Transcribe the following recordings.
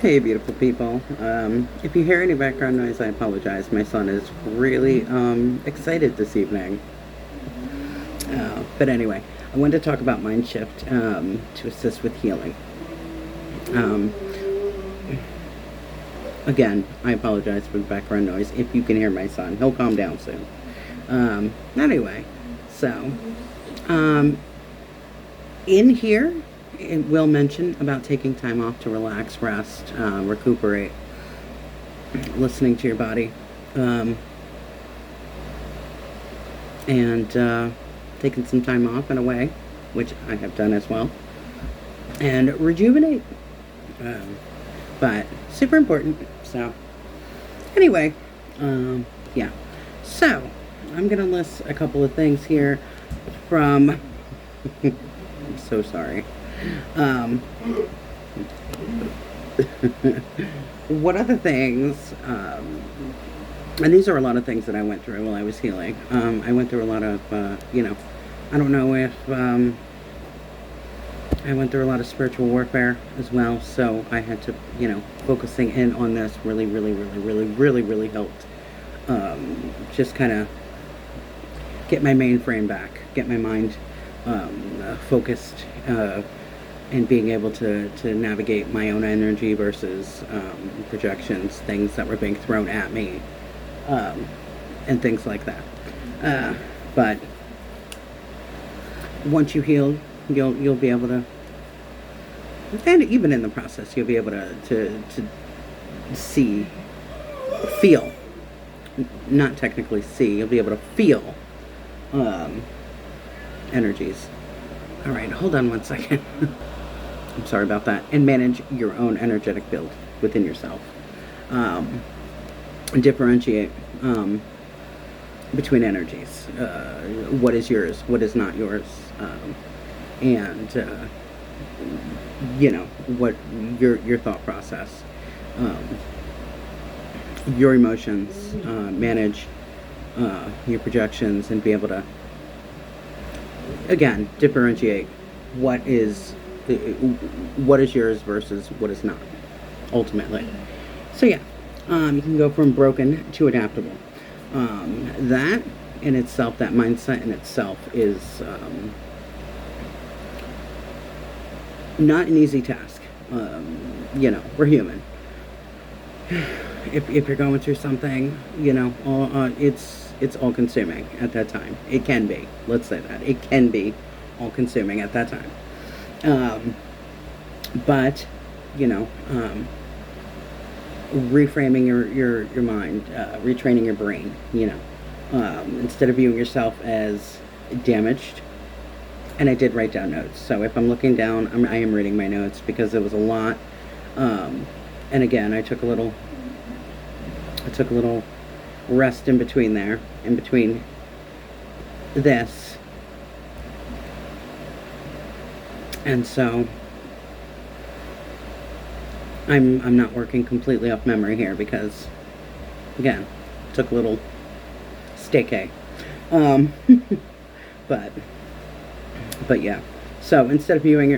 Hey, beautiful people. If you hear any background noise, I apologize. My son is really excited this evening. But anyway, I wanted to talk about mind shift to assist with healing. Um, Again, I apologize for the background noise. If you can hear my son, he'll calm down soon. Anyway, so um, in here, it will mention about taking time off to relax, rest, recuperate, listening to your body, um, and taking some time off and away, which I have done as well, and rejuvenate. Um, but super important. So, anyway, yeah. So, I'm going to list a couple of things here from. I'm so sorry. Um, what other things? And these are a lot of things that I went through while I was healing. I went through a lot of, I don't know if I went through a lot of spiritual warfare as well. So I had to, focusing in on this really helped. Just kind of get my mainframe back, get my mind focused, and being able to navigate my own energy versus projections, things that were being thrown at me, and things like that. But once you heal, you'll be able to, and even in the process, you'll be able to see, feel, not technically see, you'll be able to feel energies. All right, hold on one second. I'm sorry about that. And manage your own energetic field within yourself. Differentiate between energies. What is yours? What is not yours? And what your thought process, your emotions, manage your projections, and be able to again differentiate what is yours versus what is not, ultimately. So yeah, you can go from broken to adaptable. That in itself, that mindset in itself is not an easy task. We're human. If you're going through something, it's all consuming at that time. It can be. Let's say that it can be all consuming at that time. But reframing your mind, retraining your brain. Instead of viewing yourself as damaged. And I did write down notes. So if I'm looking down, I am reading my notes because it was a lot. And again, I took a little rest in between there, in between this. And so I'm not working completely off memory here because, again, took a little staycay. But yeah. So instead of viewing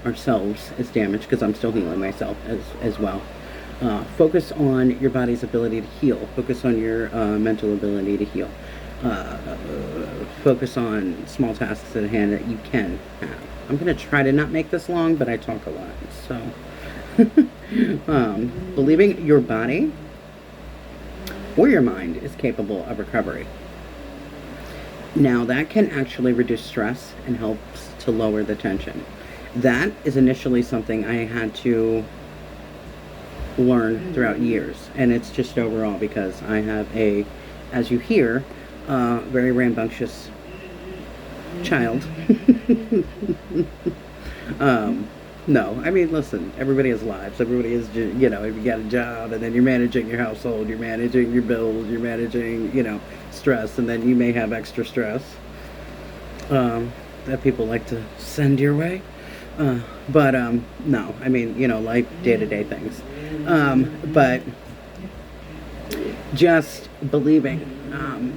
ourselves as damaged, because I'm still healing myself as well. Focus on your body's ability to heal. Focus on your mental ability to heal. Focus on small tasks at hand that you can have. I'm going to try to not make this long, but I talk a lot. So, believing your body or your mind is capable of recovery. Now, that can actually reduce stress and helps to lower the tension. That is initially something I had to learn throughout years, and it's just overall because I have as you hear, very rambunctious child. No, I mean, listen, everybody has lives. Everybody is, if you got a job and then you're managing your household, you're managing your bills, you're managing, stress, and then you may have extra stress that people like to send your way. But no, I mean, life, day-to-day things. But just believing,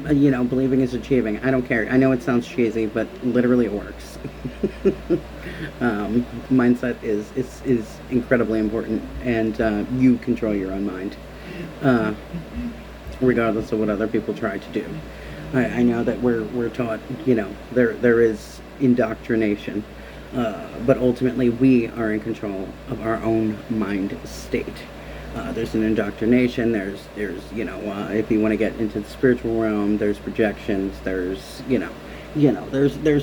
believing is achieving. I don't care. I know it sounds cheesy, but literally it works. Mindset is incredibly important, and you control your own mind, uh, regardless of what other people try to do. I know that we're taught, there is indoctrination, but ultimately we are in control of our own mind state. There's an indoctrination. There's if you want to get into the spiritual realm, there's projections. There's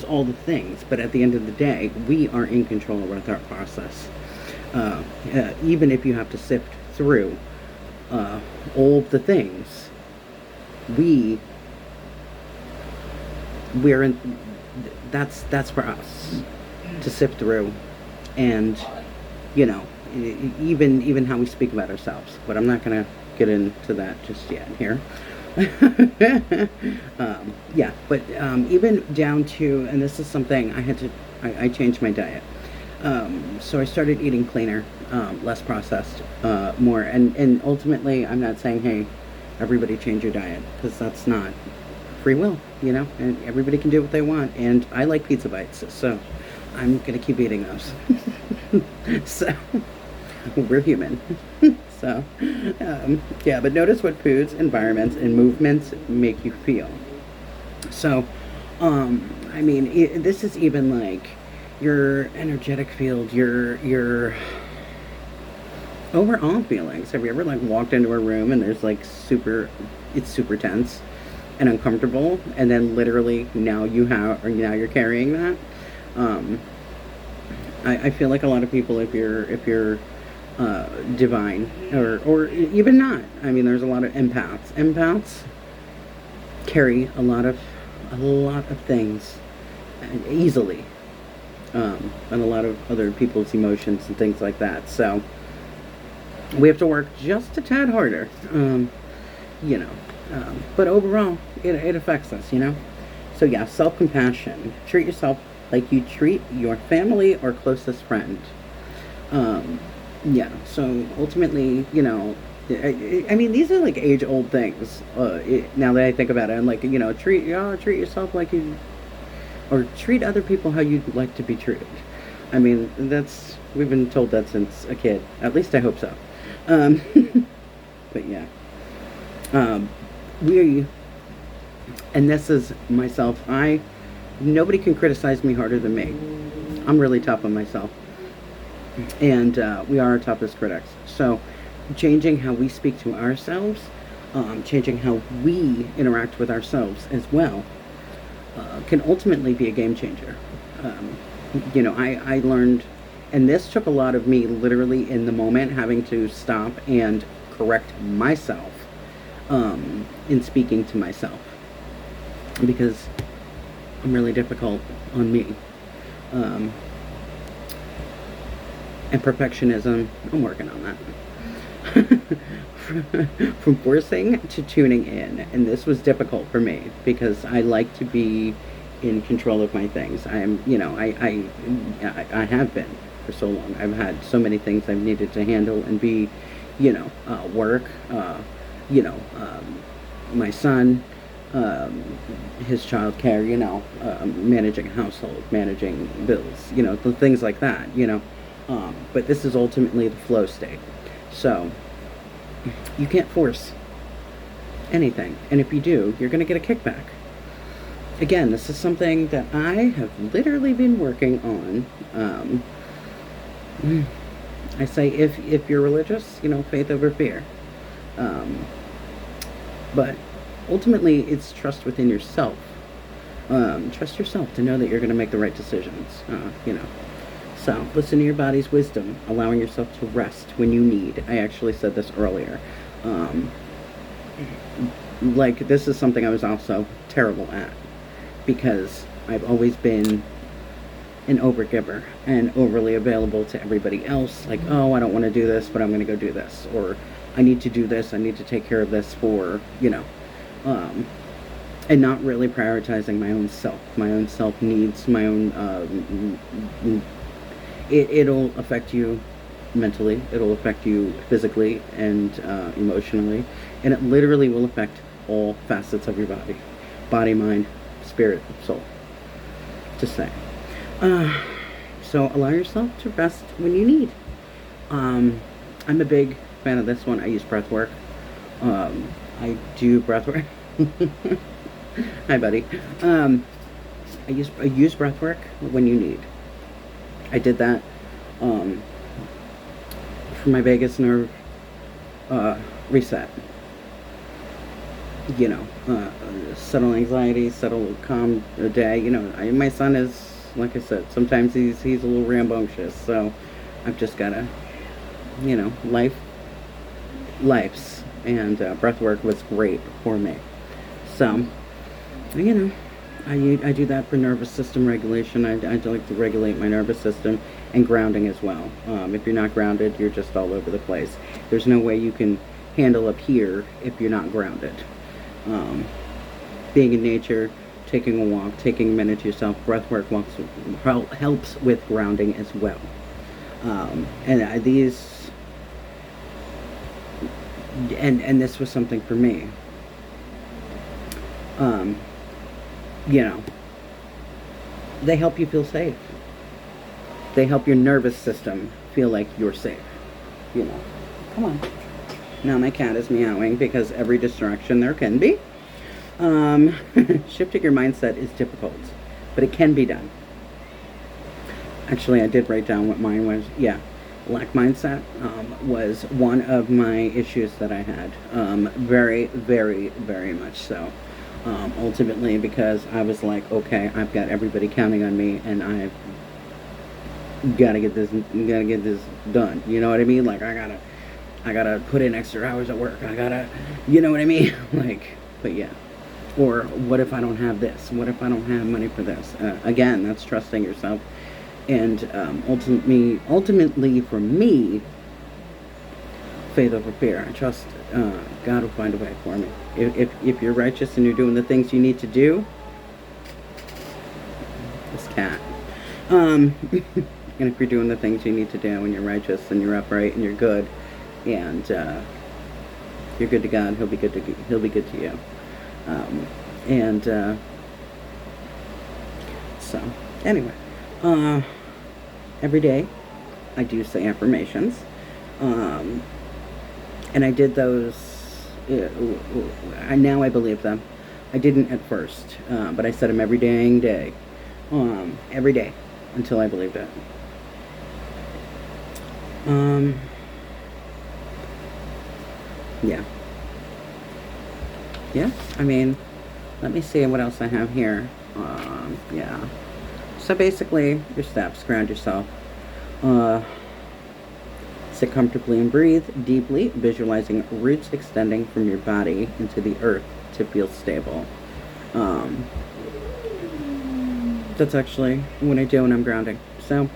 all the things. But at the end of the day, we are in control of our thought process. Even if you have to sift through all the things, we we're in. That's for us to sift through, and you know even how we speak about ourselves. But I'm not going to get into that just yet here. Yeah, but even down to, and this is something I changed my diet. So I started eating cleaner, less processed, more, and ultimately I'm not saying, hey, everybody change your diet, because that's not free will, and everybody can do what they want, and I like pizza bites, so I'm gonna keep eating those. So we're human. So yeah, but notice what foods, environments, and movements make you feel. So I mean, this is even like your energetic field, your overall feelings. Have you ever like walked into a room and there's like it's super tense and uncomfortable, and then literally now you're carrying that. I feel like a lot of people, if you're divine, or even not. I mean, there's a lot of empaths. Empaths carry a lot of things easily, and a lot of other people's emotions and things like that. So we have to work just a tad harder, you know. But overall, it affects us, So yeah, self-compassion. Treat yourself like you treat your family or closest friend. Yeah, so ultimately, I mean, these are like age-old things. Now that I think about it, I'm like, treat yourself like or treat other people how you'd like to be treated. I mean, we've been told that since a kid. At least I hope so. But yeah. And this is myself. Nobody can criticize me harder than me. I'm really tough on myself. And we are our toughest critics. So changing how we speak to ourselves, changing how we interact with ourselves as well, can ultimately be a game changer. I learned, and this took a lot of me literally in the moment having to stop and correct myself in speaking to myself, because I'm really difficult on me. And perfectionism, I'm working on that. From forcing to tuning in. And this was difficult for me because I like to be in control of my things. I have been for so long. I've had so many things I've needed to handle and be, work, my son, his child care, managing a household, managing bills, the things like that, but this is ultimately the flow state. So you can't force anything. And if you do, you're going to get a kickback. Again, this is something that I have literally been working on. I say if you're religious, faith over fear. But ultimately, it's trust within yourself. Trust yourself to know that you're going to make the right decisions, So, listen to your body's wisdom, allowing yourself to rest when you need. I actually said this earlier. This is something I was also terrible at, because I've always been an overgiver and overly available to everybody else. Like, oh, I don't want to do this, but I'm going to go do this. Or, I need to do this, I need to take care of this for, and not really prioritizing my own self needs, my own, it'll affect you mentally, it'll affect you physically and emotionally, and it literally will affect all facets of your body, mind, spirit, soul, just saying. Uh, so allow yourself to rest when you need. I'm a big fan of this one. I use breath work. I do breath work. Hi, buddy. I use breath work when you need. I did that um, for my vagus nerve reset. You know, settle anxiety, settle calm a day. You know, my son is, like I said, sometimes he's a little rambunctious, so I've just gotta, life's, and breath work was great for me. So, you know, I do that for nervous system regulation. I like to regulate my nervous system and grounding as well. If you're not grounded, you're just all over the place. There's no way you can handle up here if you're not grounded. Being in nature, taking a walk, taking a minute to yourself, breath work helps with grounding as well. And these, and this was something for me. You know, they help you feel safe. They help your nervous system feel like you're safe. You know, come on. Now my cat is meowing because every distraction there can be. Shifting your mindset is difficult, but it can be done. Actually, I did write down what mine was. Yeah, lack mindset was one of my issues that I had. Very, very, very much so. Ultimately, because I was like, okay, I've got everybody counting on me, and I've got to get this done. You know what I mean? Like, I gotta put in extra hours at work. You know what I mean? Like, but yeah. Or what if I don't have this? What if I don't have money for this? Again, that's trusting yourself. And ultimately for me, faith over fear. I trust God will find a way for me. If you're righteous and you're doing the things you need to do, this cat. And if you're doing the things you need to do and you're righteous and you're upright and you're good, and you're good to God, He'll be good to you. And so anyway, every day I do say affirmations, and I did those. Now I believe them. I didn't at first, but I said them every dang day, every day until I believed it. Yeah. Yeah, I mean, let me see what else I have here. Yeah. So basically, your steps, ground yourself. Sit comfortably and breathe deeply, visualizing roots extending from your body into the earth to feel stable. That's actually what I do when I'm grounding. So,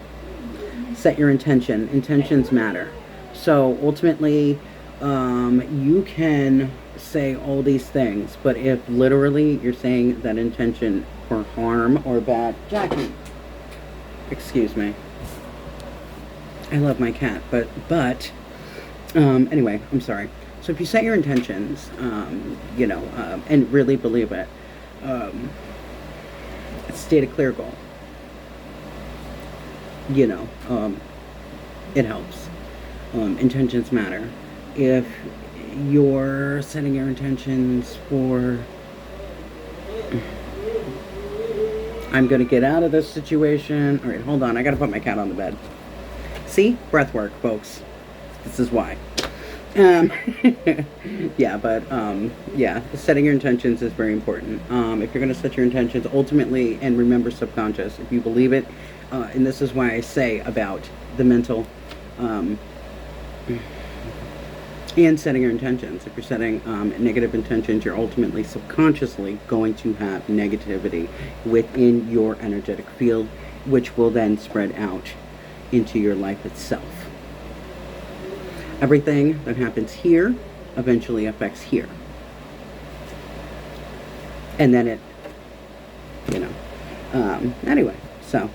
set your intention. Intentions matter. So, ultimately, you can say all these things, but if literally you're saying that intention for harm or bad, Jackie, excuse me, I love my cat, but anyway, I'm sorry. So if you set your intentions, and really believe it, state a clear goal. It helps. Intentions matter. If you're setting your intentions for, I'm going to get out of this situation. All right, hold on. I got to put my cat on the bed. See? Breath work, folks. This is why. Yeah, setting your intentions is very important. If you're going to set your intentions, ultimately, and remember subconscious, if you believe it, and this is why I say about the mental, and setting your intentions. If you're setting negative intentions, you're ultimately subconsciously going to have negativity within your energetic field, which will then spread out into your life itself. Everything that happens here eventually affects here. And then anyway, so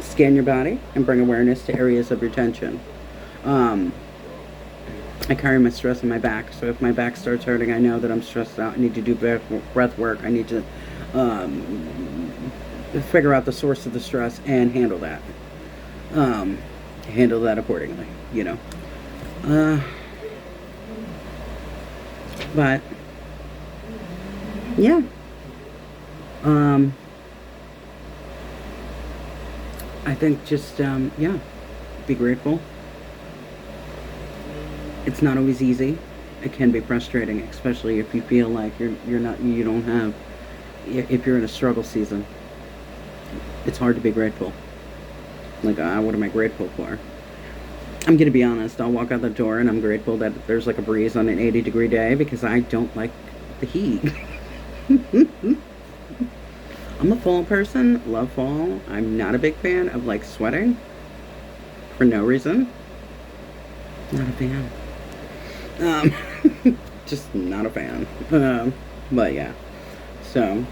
scan your body and bring awareness to areas of your tension. I carry my stress on my back, so if my back starts hurting, I know that I'm stressed out. I need to do breath work. I need to figure out the source of the stress and handle that. Um, Handle that accordingly, you know. Uh, but yeah, um, I think just yeah, be grateful. It's not always easy. It can be frustrating, especially if you feel like you don't have, if you're in a struggle season. It's hard to be grateful. Like, what am I grateful for? I'm gonna be honest. I'll walk out the door and I'm grateful that there's like a breeze on an 80-degree day because I don't like the heat. I'm a fall person. Love fall. I'm not a big fan of like sweating for no reason. Not a fan. Just not a fan. But yeah. So,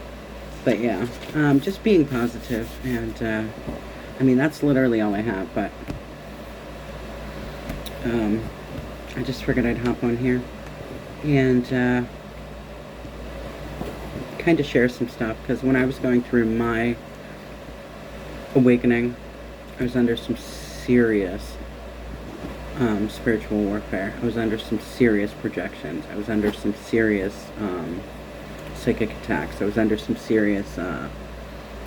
but yeah. Just being positive and I mean that's literally all I have. But I just figured I'd hop on here and kind of share some stuff because when I was going through my awakening, I was under some serious spiritual warfare. I was under some serious projections. I was under some serious psychic attacks. I was under some serious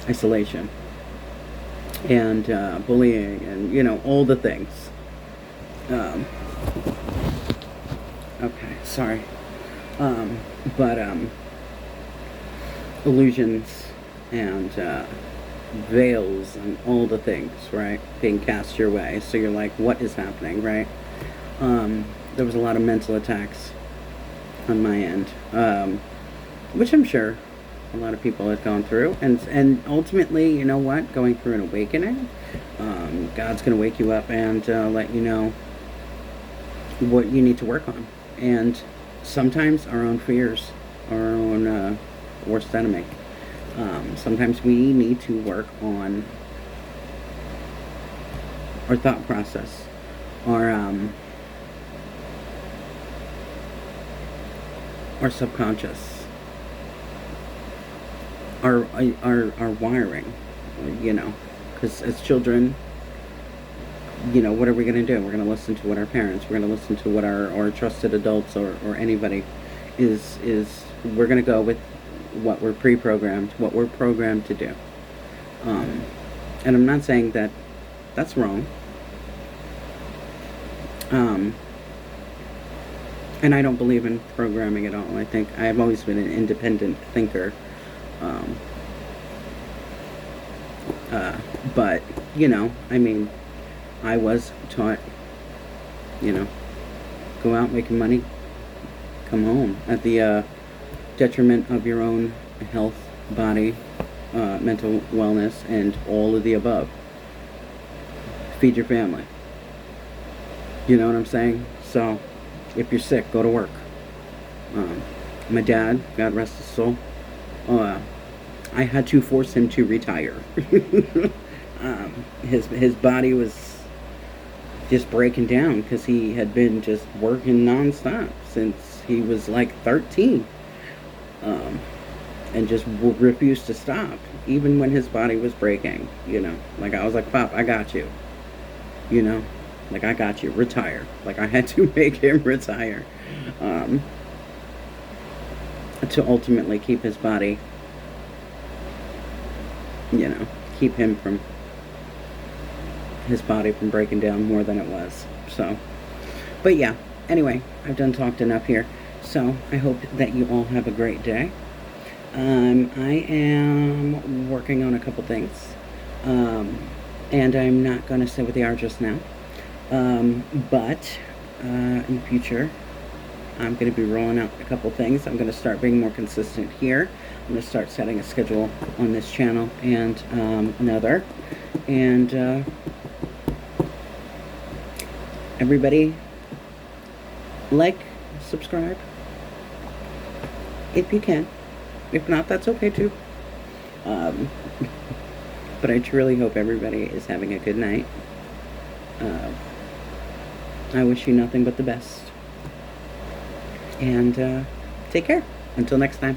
isolation and bullying and, you know, all the things. Okay, sorry. But illusions and veils and all the things, right, being cast your way. So you're like, what is happening, right? There was a lot of mental attacks on my end, which I'm sure a lot of people have gone through. And ultimately, you know what? Going through an awakening, God's going to wake you up and let you know what you need to work on. And sometimes our own fears, our own worst enemy. Sometimes we need to work on our thought process, our subconscious, our wiring, you know, because as children, you know, what are we going to do? We're going to listen to what our parents, we're going to listen to what our trusted adults or anybody is we're going to go with what we're pre-programmed, what we're programmed to do. And I'm not saying that that's wrong. And I don't believe in programming at all. I think I've always been an independent thinker. But, you know, I mean, I was taught, you know, go out making money, come home at the detriment of your own health, body, mental wellness, and all of the above. Feed your family. You know what I'm saying? So, if you're sick, go to work. My dad, God rest his soul, I had to force him to retire. His body was just breaking down because he had been just working nonstop since he was like 13. And just refused to stop, even when his body was breaking, you know. Like, I was like, Pop, I got you. You know? Like, I got you. Retire. Like, I had to make him retire. To ultimately keep his body, you know, keep him from, his body from breaking down more than it was. So, but yeah, anyway, I've done talked enough here. So, I hope that you all have a great day. I am working on a couple things, and I'm not going to say what they are just now, but in the future, I'm going to be rolling out a couple things. I'm going to start being more consistent here. I'm going to start setting a schedule on this channel and another, and everybody, like, subscribe, if you can. If not, that's okay too. But I truly hope everybody is having a good night. I wish you nothing but the best. And take care. Until next time.